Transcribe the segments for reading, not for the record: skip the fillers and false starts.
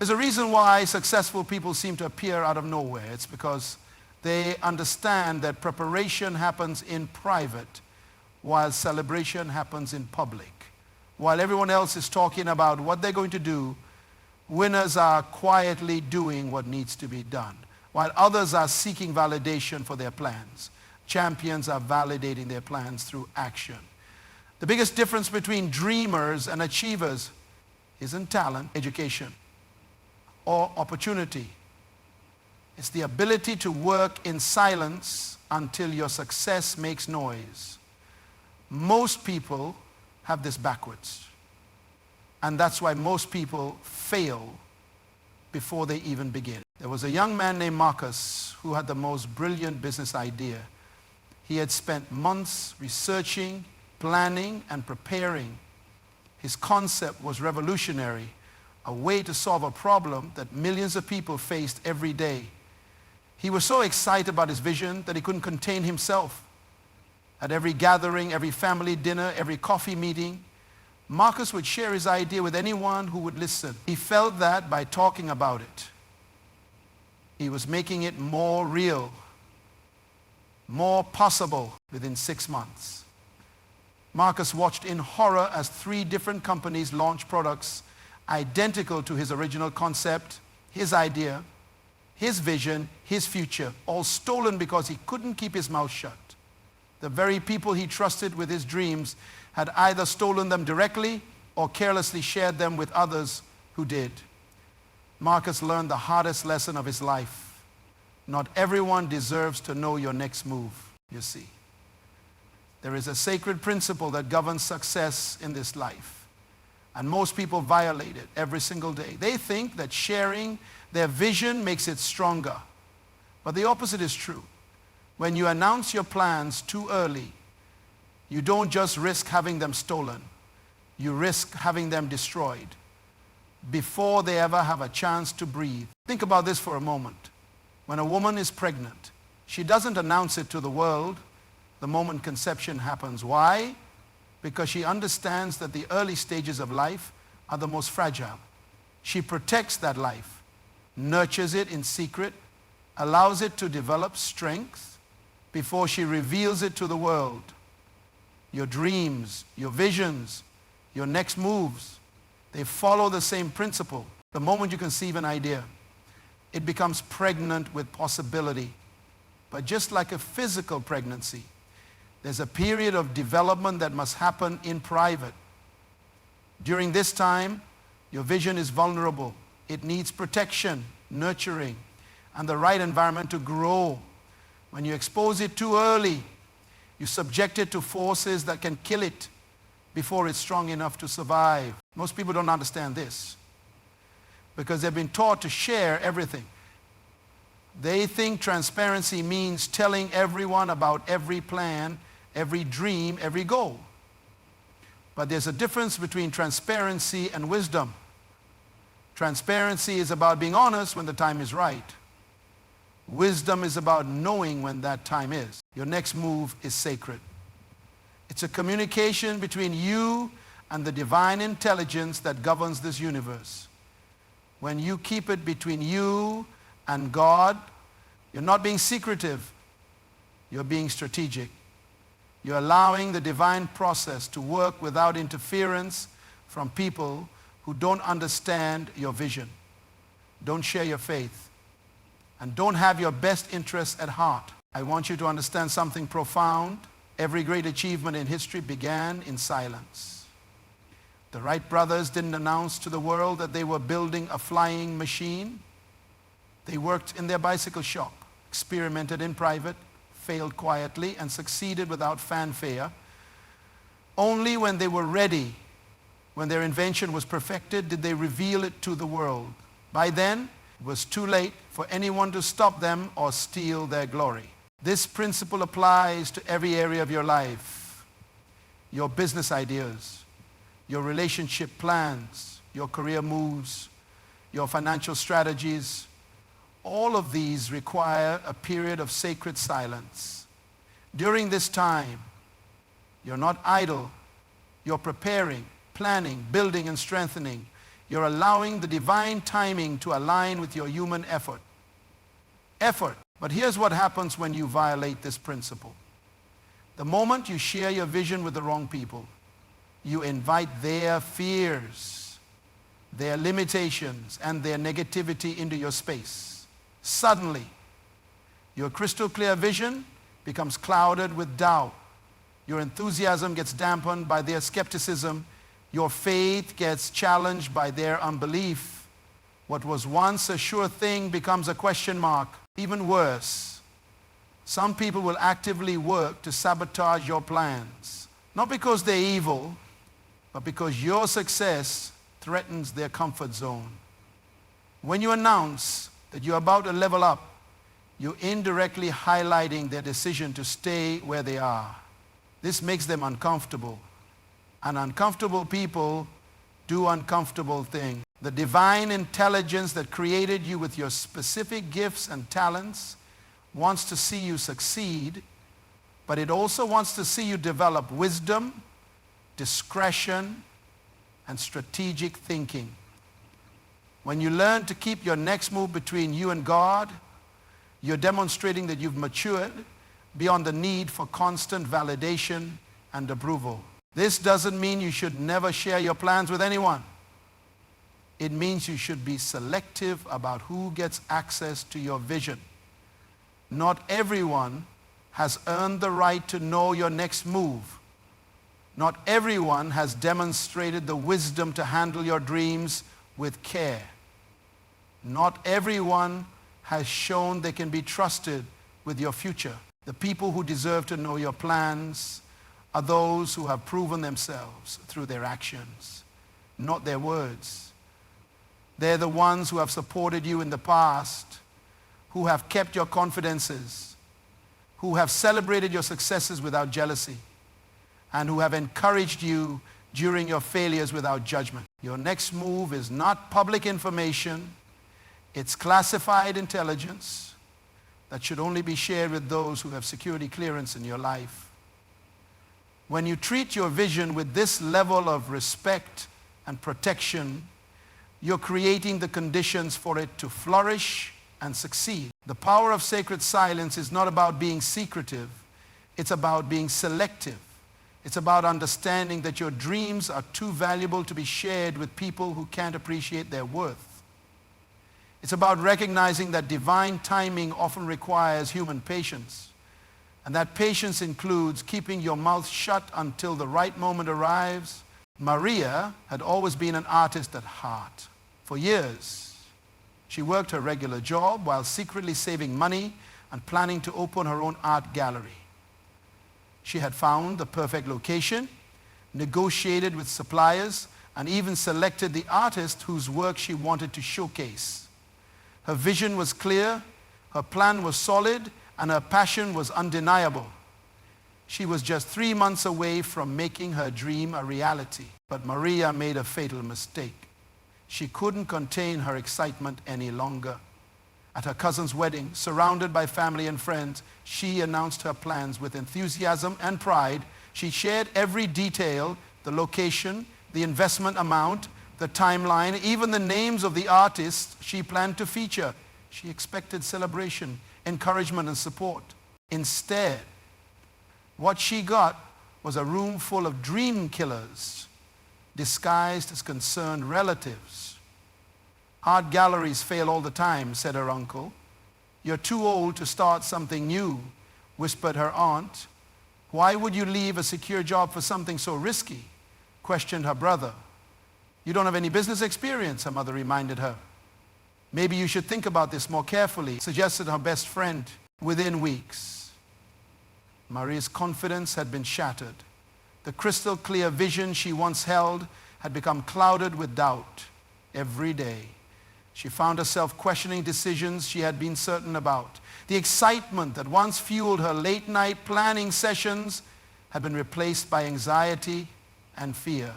There's a reason why successful people seem to appear out of nowhere. It's because they understand that preparation happens in private while celebration happens in public. While everyone else is talking about what they're going to do, winners are quietly doing what needs to be done. While others are seeking validation for their plans, champions are validating their plans through action. The biggest difference between dreamers and achievers isn't talent, education, or opportunity. It's the ability to work in silence until your success makes noise. Most people have this backwards. And that's why most people fail before they even begin. There was a young man named Marcus who had the most brilliant business idea. He had spent months researching, planning, and preparing. His concept was revolutionary, a way to solve a problem that millions of people faced every day. He was so excited about his vision that he couldn't contain himself. At every gathering, every family dinner, every coffee meeting, Marcus would share his idea with anyone who would listen. He felt that by talking about it, he was making it more real, more possible within 6 months. Marcus watched in horror as 3 different companies launched products identical to his original concept, his idea, his vision, his future, all stolen because he couldn't keep his mouth shut. The very people he trusted with his dreams had either stolen them directly or carelessly shared them with others who did. Marcus learned the hardest lesson of his life. Not everyone deserves to know your next move, you see. There is a sacred principle that governs success in this life. And most people violate it every single day. They think that sharing their vision makes it stronger. But the opposite is true. When you announce your plans too early, you don't just risk having them stolen. You risk having them destroyed before they ever have a chance to breathe. Think about this for a moment. When a woman is pregnant, she doesn't announce it to the world the moment conception happens. Why? Because she understands that the early stages of life are the most fragile. She protects that life, nurtures it in secret, allows it to develop strength before she reveals it to the world. Your dreams, your visions, your next moves, they follow the same principle. The moment you conceive an idea, it becomes pregnant with possibility. But just like a physical pregnancy, there's a period of development that must happen in private. During this time, your vision is vulnerable. It needs protection, nurturing, and the right environment to grow. When you expose it too early, you subject it to forces that can kill it before it's strong enough to survive. Most people don't understand this because they've been taught to share everything. They think transparency means telling everyone about every plan, every dream, every goal. But there's a difference between transparency and wisdom. Transparency is about being honest when the time is right. Wisdom is about knowing when that time is. Your next move is sacred. It's a communication between you and the divine intelligence that governs this universe. When you keep it between you and God, you're not being secretive. You're being strategic. You're allowing the divine process to work without interference from people who don't understand your vision, don't share your faith, and don't have your best interests at heart. I want you to understand something profound. Every great achievement in history began in silence. The Wright brothers didn't announce to the world that they were building a flying machine. They worked in their bicycle shop, experimented in private, failed quietly, and succeeded without fanfare. Only when they were ready, when their invention was perfected, did they reveal it to the world. By then, it was too late for anyone to stop them or steal their glory. This principle applies to every area of your life. Your business ideas, your relationship plans, your career moves, your financial strategies. All of these require a period of sacred silence. During this time, you're not idle. You're preparing, planning, building, and strengthening. You're allowing the divine timing to align with your human effort. But here's what happens when you violate this principle. The moment you share your vision with the wrong people, you invite their fears, their limitations, and their negativity into your space. Suddenly, your crystal clear vision becomes clouded with doubt. Your enthusiasm gets dampened by their skepticism. Your faith gets challenged by their unbelief. What was once a sure thing becomes a question mark. Even worse, some people will actively work to sabotage your plans. Not because they're evil, but because your success threatens their comfort zone. When you announce that you're about to level up, you're indirectly highlighting their decision to stay where they are. This makes them uncomfortable. And uncomfortable people do uncomfortable things. The divine intelligence that created you with your specific gifts and talents wants to see you succeed, but it also wants to see you develop wisdom, discretion, and strategic thinking. When you learn to keep your next move between you and God, you're demonstrating that you've matured beyond the need for constant validation and approval. This doesn't mean you should never share your plans with anyone. It means you should be selective about who gets access to your vision. Not everyone has earned the right to know your next move. Not everyone has demonstrated the wisdom to handle your dreams with care. Not everyone has shown they can be trusted with your future. The people who deserve to know your plans are those who have proven themselves through their actions, not their words. They're the ones who have supported you in the past, who have kept your confidences, who have celebrated your successes without jealousy, and who have encouraged you during your failures without judgment. Your next move is not public information. It's classified intelligence that should only be shared with those who have security clearance in your life. When you treat your vision with this level of respect and protection, you're creating the conditions for it to flourish and succeed. The power of sacred silence is not about being secretive. It's about being selective. It's about understanding that your dreams are too valuable to be shared with people who can't appreciate their worth. It's about recognizing that divine timing often requires human patience. And that patience includes keeping your mouth shut until the right moment arrives. Maria had always been an artist at heart. For years, she worked her regular job while secretly saving money and planning to open her own art gallery. She had found the perfect location, negotiated with suppliers, and even selected the artist whose work she wanted to showcase. Her vision was clear, her plan was solid, and her passion was undeniable. She was just 3 months away from making her dream a reality. But Maria made a fatal mistake. She couldn't contain her excitement any longer. At her cousin's wedding, surrounded by family and friends, she announced her plans with enthusiasm and pride. She shared every detail, the location, the investment amount, the timeline, even the names of the artists she planned to feature. She expected celebration, encouragement, and support. Instead, what she got was a room full of dream killers disguised as concerned relatives. Art galleries fail all the time, said her uncle. You're too old to start something new, whispered her aunt. Why would you leave a secure job for something so risky? Questioned her brother. You don't have any business experience, her mother reminded her. Maybe you should think about this more carefully, suggested her best friend. Within weeks, Maria's confidence had been shattered. The crystal clear vision she once held had become clouded with doubt. Every day, she found herself questioning decisions she had been certain about. The excitement that once fueled her late-night planning sessions had been replaced by anxiety and fear.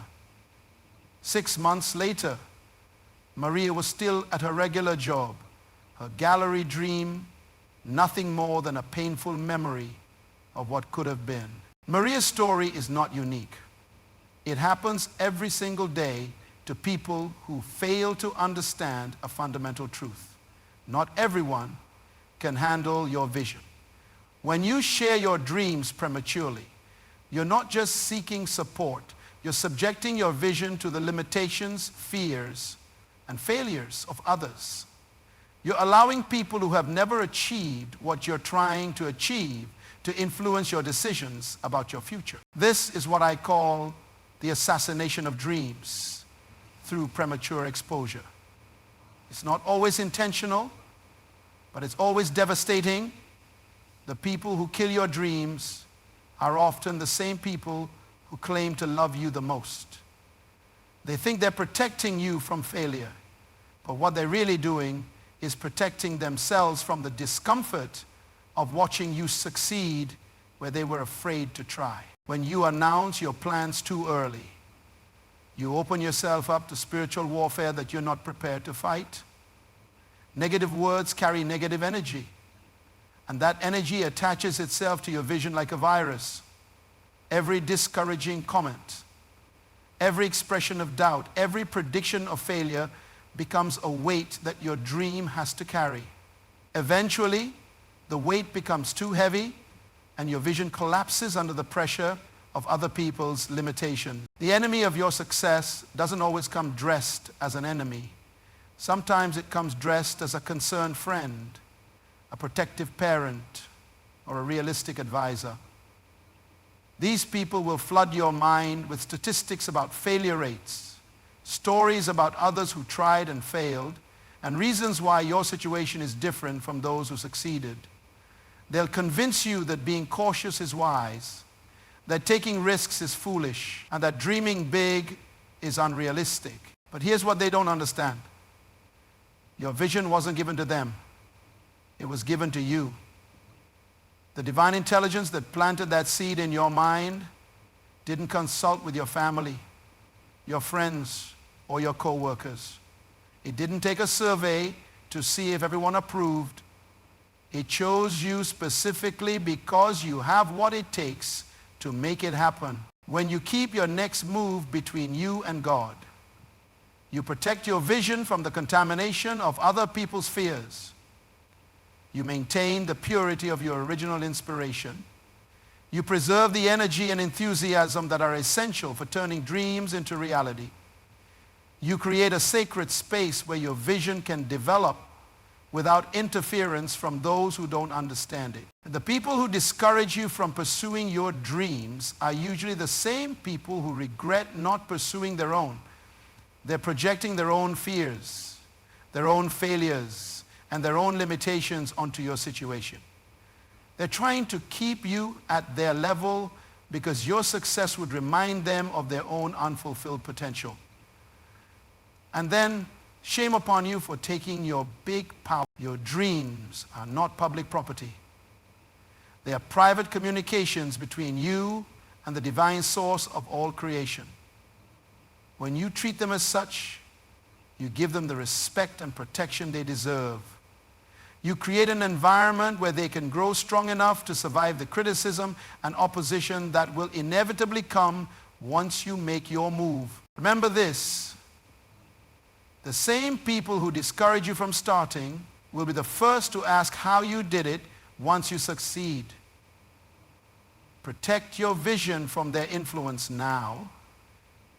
6 months later, Maria was still at her regular job. Her gallery dream, nothing more than a painful memory of what could have been. Maria's story is not unique. It happens every single day to people who fail to understand a fundamental truth. Not everyone can handle your vision. When you share your dreams prematurely, you're not just seeking support, you're subjecting your vision to the limitations, fears, and failures of others. You're allowing people who have never achieved what you're trying to achieve to influence your decisions about your future. This is what I call the assassination of dreams through premature exposure. It's not always intentional, but it's always devastating. The people who kill your dreams are often the same people who claim to love you the most. They think they're protecting you from failure, but what they're really doing is protecting themselves from the discomfort of watching you succeed where they were afraid to try. When you announce your plans too early, you open yourself up to spiritual warfare that you're not prepared to fight. Negative words carry negative energy, and that energy attaches itself to your vision like a virus. Every discouraging comment, every expression of doubt, every prediction of failure becomes a weight that your dream has to carry. Eventually, the weight becomes too heavy and your vision collapses under the pressure of other people's limitation. The enemy of your success doesn't always come dressed as an enemy. Sometimes it comes dressed as a concerned friend, a protective parent, or a realistic advisor. These people will flood your mind with statistics about failure rates, stories about others who tried and failed, and reasons why your situation is different from those who succeeded. They'll convince you that being cautious is wise, that taking risks is foolish, and that dreaming big is unrealistic. But here's what they don't understand. Your vision wasn't given to them. It was given to you. The divine intelligence that planted that seed in your mind didn't consult with your family, your friends, or your co-workers. It didn't take a survey to see if everyone approved. It chose you specifically because you have what it takes to make it happen. When you keep your next move between you and God, you protect your vision from the contamination of other people's fears. You maintain the purity of your original inspiration. You preserve the energy and enthusiasm that are essential for turning dreams into reality. You create a sacred space where your vision can develop without interference from those who don't understand it. The people who discourage you from pursuing your dreams are usually the same people who regret not pursuing their own. They're projecting their own fears, their own failures, and their own limitations onto your situation. They're trying to keep you at their level because your success would remind them of their own unfulfilled potential. And then, shame upon you for taking your big power. Your dreams are not public property. They are private communications between you and the divine source of all creation. When you treat them as such, you give them the respect and protection they deserve. You create an environment where they can grow strong enough to survive the criticism and opposition that will inevitably come once you make your move. Remember this, the same people who discourage you from starting will be the first to ask how you did it once you succeed. Protect your vision from their influence now,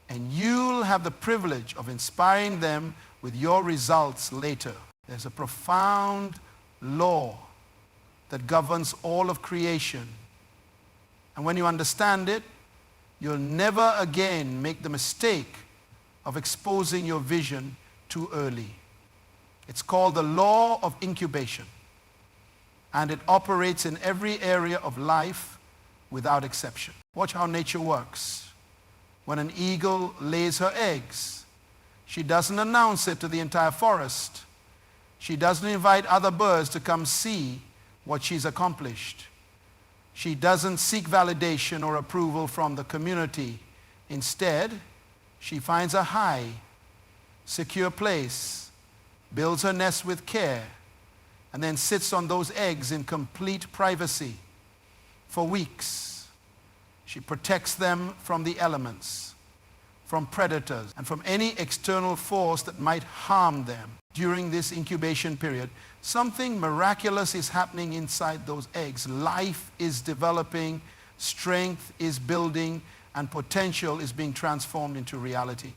and you'll have the privilege of inspiring them with your results later. There's a profound law that governs all of creation. And when you understand it, you'll never again make the mistake of exposing your vision too early. It's called the law of incubation, and it operates in every area of life without exception. Watch how nature works. When an eagle lays her eggs, she doesn't announce it to the entire forest. She doesn't invite other birds to come see what she's accomplished. She doesn't seek validation or approval from the community. Instead, she finds a high, secure place, builds her nest with care, and then sits on those eggs in complete privacy for weeks. She protects them from the elements. from predators and from any external force that might harm them during this incubation period, something miraculous is happening inside those eggs. Life is developing, strength is building, and potential is being transformed into reality.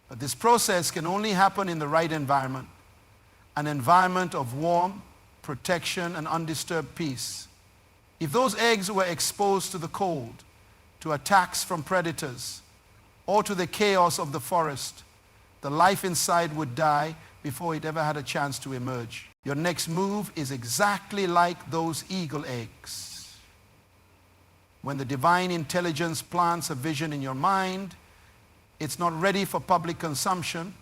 But this process can only happen in the right environment, an environment of warmth, protection, and undisturbed peace. If those eggs were exposed to the cold, to attacks from predators, or to the chaos of the forest, the life inside would die before it ever had a chance to emerge. Your next move is exactly like those eagle eggs. When the divine intelligence plants a vision in your mind, it's not ready for public consumption.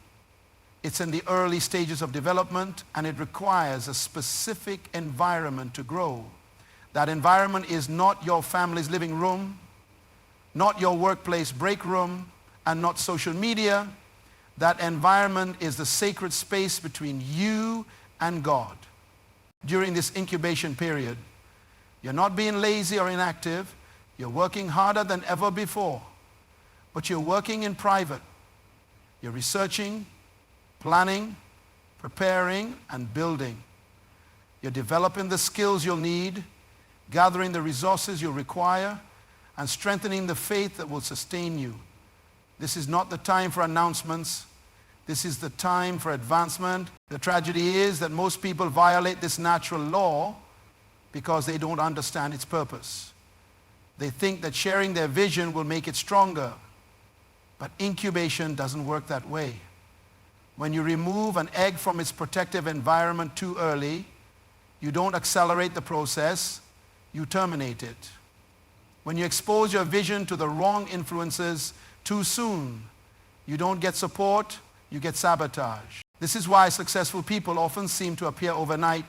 It's in the early stages of development, and it requires a specific environment to grow. That environment is not your family's living room, not your workplace break room, and not social media. That environment is the sacred space between you and God. During this incubation period, you're not being lazy or inactive. You're working harder than ever before. But you're working in private. You're researching, planning, preparing, and building. You're developing the skills you'll need, gathering the resources you'll require, and strengthening the faith that will sustain you. This is not the time for announcements. This is the time for advancement. The tragedy is that most people violate this natural law because they don't understand its purpose. They think that sharing their vision will make it stronger. But incubation doesn't work that way. When you remove an egg from its protective environment too early, you don't accelerate the process, you terminate it. When you expose your vision to the wrong influences too soon, you don't get support, you get sabotage. This is why successful people often seem to appear overnight.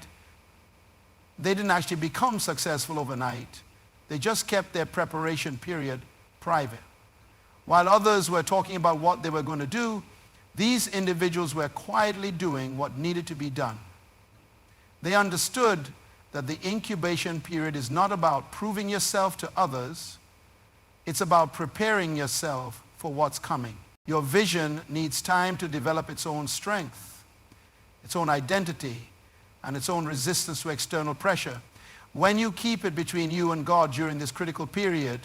They didn't actually become successful overnight. They just kept their preparation period private. While others were talking about what they were going to do, these individuals were quietly doing what needed to be done. They understood that the incubation period is not about proving yourself to others. It's about preparing yourself for what's coming. Your vision needs time to develop its own strength, its own identity, and its own resistance to external pressure. When you keep it between you and God during this critical period,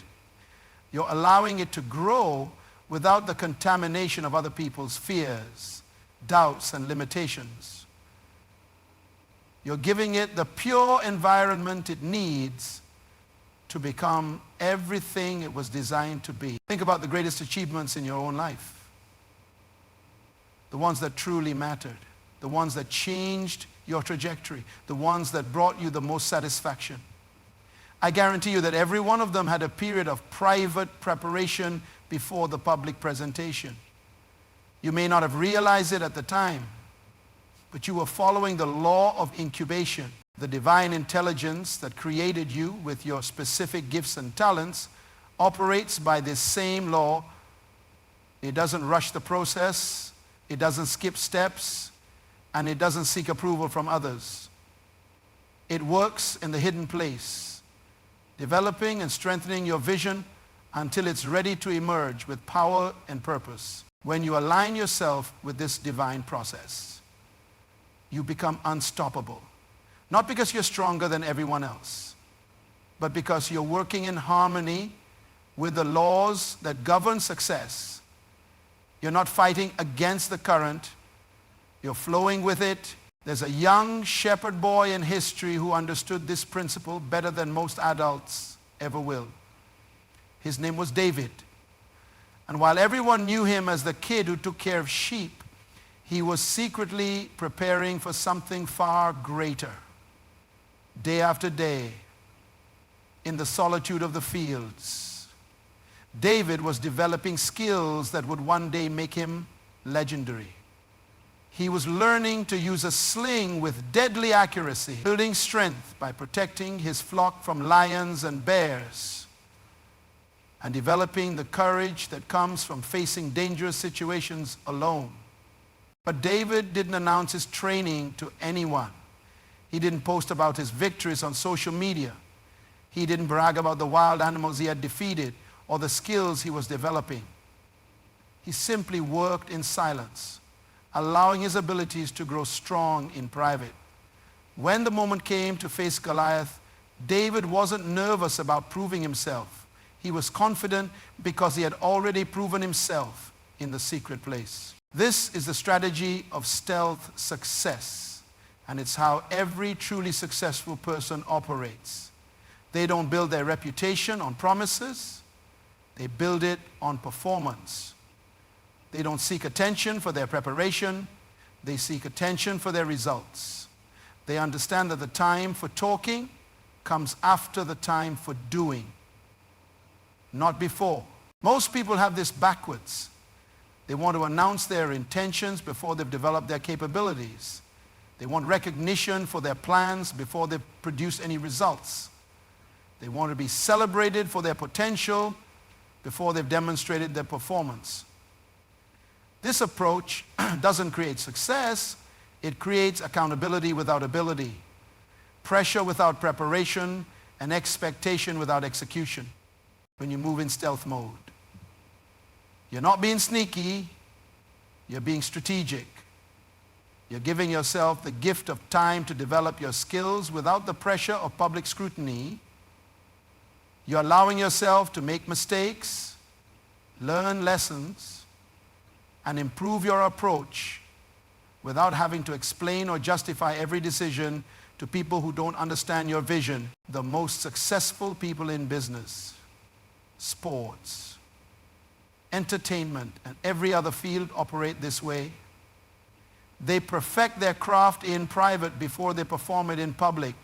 you're allowing it to grow without the contamination of other people's fears, doubts, and limitations. You're giving it the pure environment it needs to become everything it was designed to be. Think about the greatest achievements in your own life. The ones that truly mattered. The ones that changed your trajectory. The ones that brought you the most satisfaction. I guarantee you that every one of them had a period of private preparation before the public presentation. You may not have realized it at the time, but you were following the law of incubation. The divine intelligence that created you with your specific gifts and talents operates by this same law. It doesn't rush the process, it doesn't skip steps, and it doesn't seek approval from others. It works in the hidden place, developing and strengthening your vision until it's ready to emerge with power and purpose. When you align yourself with this divine process, you become unstoppable. Not because you're stronger than everyone else, but because you're working in harmony with the laws that govern success. You're not fighting against the current. You're flowing with it. There's a young shepherd boy in history who understood this principle better than most adults ever will. His name was David. And while everyone knew him as the kid who took care of sheep, he was secretly preparing for something far greater. Day after day, in the solitude of the fields, David was developing skills that would one day make him legendary. He was learning to use a sling with deadly accuracy, building strength by protecting his flock from lions and bears, and developing the courage that comes from facing dangerous situations alone. But David didn't announce his training to anyone. He didn't post about his victories on social media. He didn't brag about the wild animals he had defeated or the skills he was developing. He simply worked in silence, allowing his abilities to grow strong in private. When the moment came to face Goliath, David wasn't nervous about proving himself. He was confident because he had already proven himself in the secret place. This is the strategy of stealth success, and it's how every truly successful person operates. They don't build their reputation on promises. They build it on performance. They don't seek attention for their preparation. They seek attention for their results. They understand that the time for talking comes after the time for doing, not before. Most people have this backwards. They want to announce their intentions before they've developed their capabilities. They want recognition for their plans before they produce any results. They want to be celebrated for their potential before they've demonstrated their performance. This approach doesn't create success. It creates accountability without ability, pressure without preparation, and expectation without execution when you move in stealth mode. You're not being sneaky, you're being strategic. You're giving yourself the gift of time to develop your skills without the pressure of public scrutiny. You're allowing yourself to make mistakes, learn lessons, and improve your approach without having to explain or justify every decision to people who don't understand your vision. The most successful people in business, sports, entertainment, and every other field operate this way. They perfect their craft in private before they perform it in public.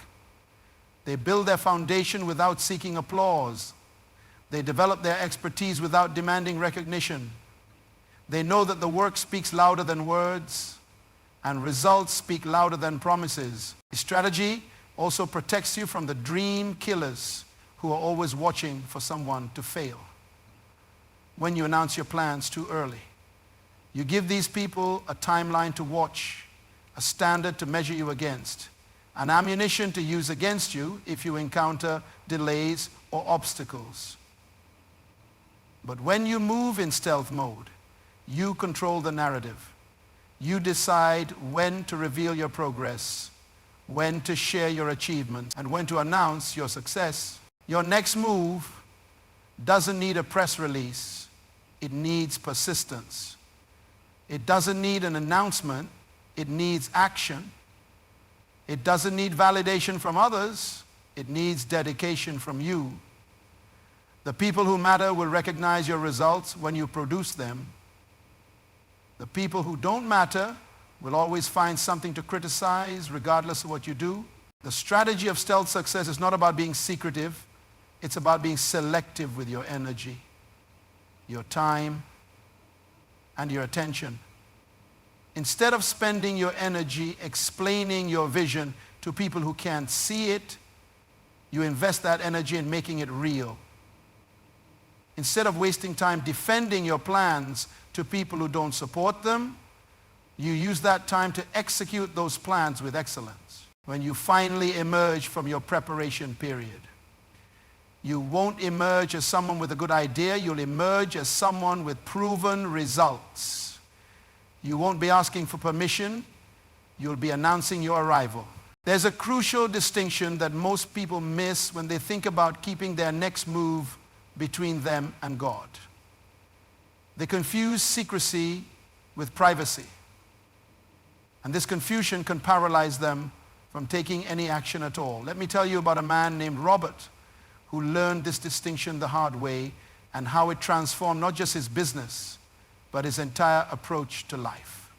They build their foundation without seeking applause. They develop their expertise without demanding recognition. They know that the work speaks louder than words, and results speak louder than promises. This strategy also protects you from the dream killers who are always watching for someone to fail. When you announce your plans too early, you give these people a timeline to watch, a standard to measure you against, an ammunition to use against you if you encounter delays or obstacles. But when you move in stealth mode, you control the narrative. You decide when to reveal your progress, when to share your achievement, and when to announce your success. Your next move doesn't need a press release. It needs persistence. It doesn't need an announcement. It needs action. It doesn't need validation from others. It needs dedication from you. The people who matter will recognize your results when you produce them. The people who don't matter will always find something to criticize regardless of what you do. The strategy of stealth success is not about being secretive. It's about being selective with your energy, your time, and your attention. Instead of spending your energy explaining your vision to people who can't see it, you invest that energy in making it real. Instead of wasting time defending your plans to people who don't support them, you use that time to execute those plans with excellence. When you finally emerge from your preparation period, you won't emerge as someone with a good idea. You'll emerge as someone with proven results. You won't be asking for permission. You'll be announcing your arrival. There's a crucial distinction that most people miss when they think about keeping their next move between them and God. They confuse secrecy with privacy. And this confusion can paralyze them from taking any action at all. Let me tell you about a man named Robert who learned this distinction the hard way and how it transformed not just his business, but his entire approach to life.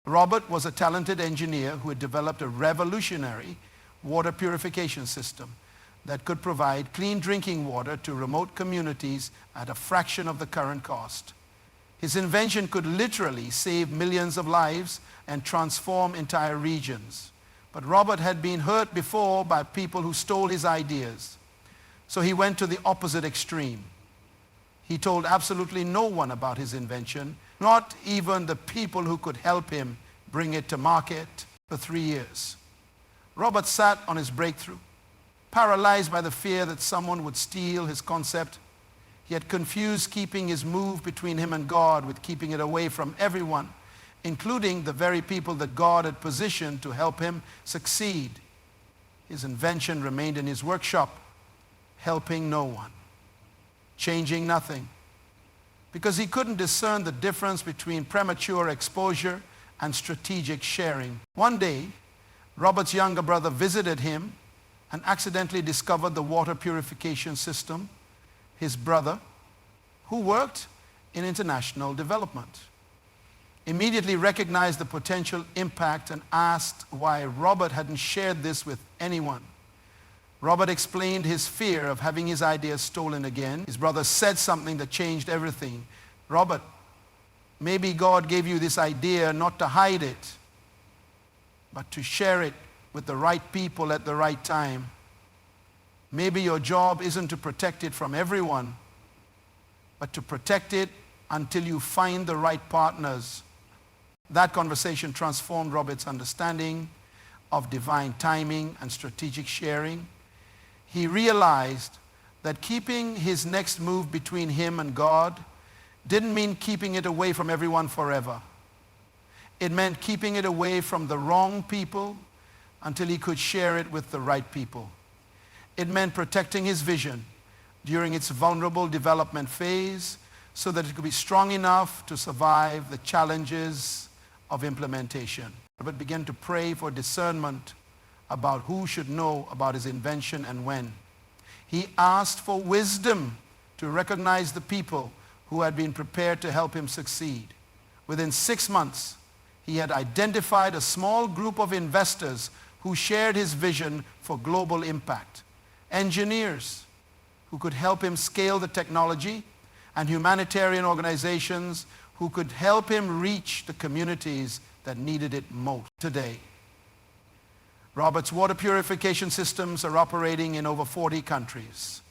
Robert was a talented engineer who had developed a revolutionary water purification system that could provide clean drinking water to remote communities at a fraction of the current cost. His invention could literally save millions of lives and transform entire regions. But Robert had been hurt before by people who stole his ideas. So he went to the opposite extreme. He told absolutely no one about his invention, not even the people who could help him bring it to market, for 3 years. Robert sat on his breakthrough, paralyzed by the fear that someone would steal his concept. He had confused keeping his move between him and God with keeping it away from everyone, including the very people that God had positioned to help him succeed. His invention remained in his workshop, helping no one, changing nothing, because he couldn't discern the difference between premature exposure and strategic sharing. One day, Robert's younger brother visited him and accidentally discovered the water purification system. His brother, who worked in international development, immediately recognized the potential impact and asked why Robert hadn't shared this with anyone. Robert explained his fear of having his ideas stolen again. His brother said something that changed everything. "Robert, maybe God gave you this idea not to hide it, but to share it with the right people at the right time. Maybe your job isn't to protect it from everyone, but to protect it until you find the right partners." That conversation transformed Robert's understanding of divine timing and strategic sharing. He realized that keeping his next move between him and God didn't mean keeping it away from everyone forever. It meant keeping it away from the wrong people until he could share it with the right people. It meant protecting his vision during its vulnerable development phase so that it could be strong enough to survive the challenges of implementation. Robert began to pray for discernment about who should know about his invention and when. He asked for wisdom to recognize the people who had been prepared to help him succeed. Within 6 months, he had identified a small group of investors who shared his vision for global impact, engineers who could help him scale the technology, and humanitarian organizations who could help him reach the communities that needed it most. Today, Robert's water purification systems are operating in over 40 countries,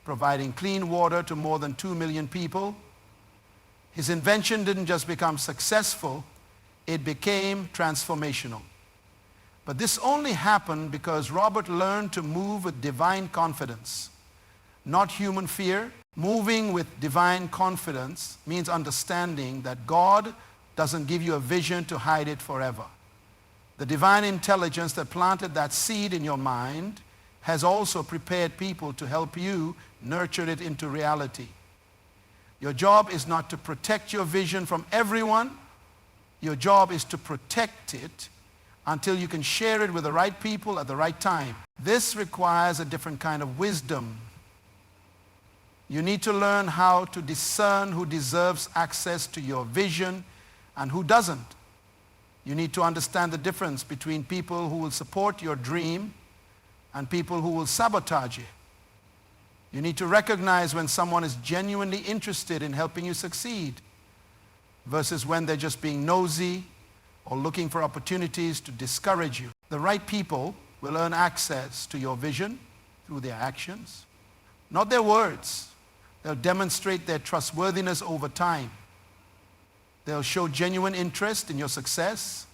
providing clean water to more than 2 million people. His invention didn't just become successful, it became transformational. But this only happened because Robert learned to move with divine confidence, not human fear. Moving with divine confidence means understanding that God doesn't give you a vision to hide it forever. The divine intelligence that planted that seed in your mind has also prepared people to help you nurture it into reality. Your job is not to protect your vision from everyone. Your job is to protect it until you can share it with the right people at the right time. This requires a different kind of wisdom. You need to learn how to discern who deserves access to your vision and who doesn't. You need to understand the difference between people who will support your dream and people who will sabotage it. You need to recognize when someone is genuinely interested in helping you succeed versus when they're just being nosy or looking for opportunities to discourage you. The right people will earn access to your vision through their actions, not their words. They'll demonstrate their trustworthiness over time. They'll show genuine interest in your success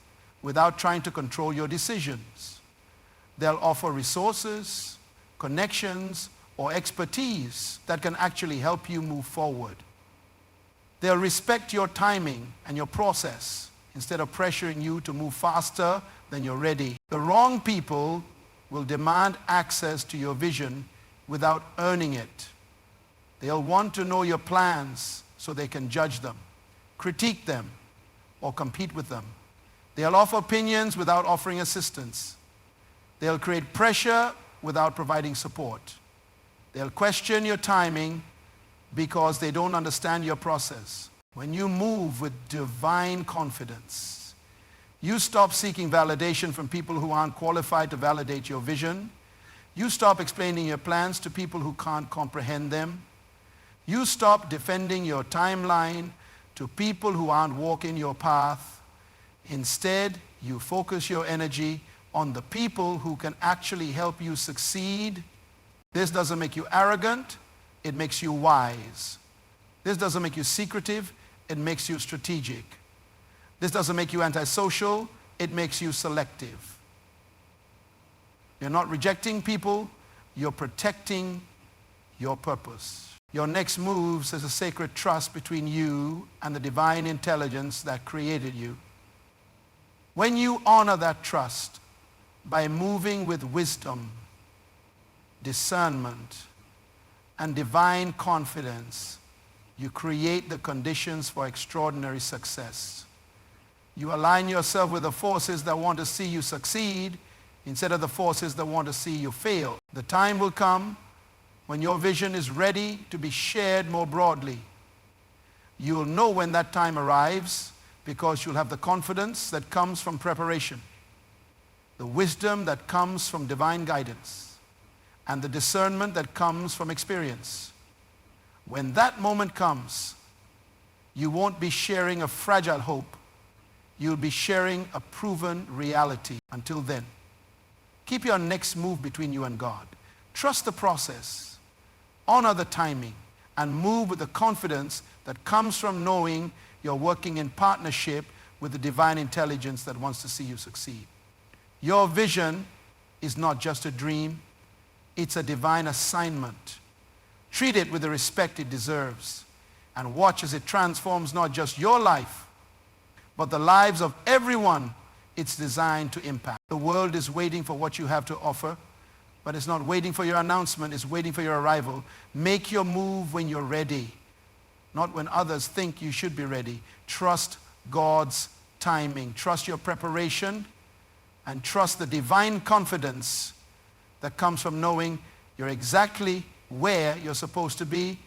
without trying to control your decisions. They'll offer resources, connections, or expertise that can actually help you move forward. They'll respect your timing and your process instead of pressuring you to move faster than you're ready. The wrong people will demand access to your vision without earning it. They'll want to know your plans so they can judge them, critique them, or compete with them. They'll offer opinions without offering assistance. They'll create pressure without providing support. They'll question your timing because they don't understand your process. When you move with divine confidence, you stop seeking validation from people who aren't qualified to validate your vision. You stop explaining your plans to people who can't comprehend them. You stop defending your timeline to people who aren't walking your path. Instead, you focus your energy on the people who can actually help you succeed. This doesn't make you arrogant, it makes you wise. This doesn't make you secretive, it makes you strategic. This doesn't make you antisocial, it makes you selective. You're not rejecting people, you're protecting your purpose. Your next moves is a sacred trust between you and the divine intelligence that created you. When you honor that trust by moving with wisdom, discernment, and divine confidence, you create the conditions for extraordinary success. You align yourself with the forces that want to see you succeed instead of the forces that want to see you fail. The time will come when your vision is ready to be shared more broadly. You'll know when that time arrives because you'll have the confidence that comes from preparation, the wisdom that comes from divine guidance, and the discernment that comes from experience. When that moment comes, you won't be sharing a fragile hope. You'll be sharing a proven reality. Until then, keep your next move between you and God. Trust the process, honor the timing, and move with the confidence that comes from knowing you're working in partnership with the divine intelligence that wants to see you succeed. Your vision is not just a dream, it's a divine assignment. Treat it with the respect it deserves and watch as it transforms not just your life, but the lives of everyone it's designed to impact. The world is waiting for what you have to offer, but it's not waiting for your announcement, it's waiting for your arrival. Make your move when you're ready, not when others think you should be ready. Trust God's timing. Trust your preparation and trust the divine confidence that comes from knowing you're exactly where you're supposed to be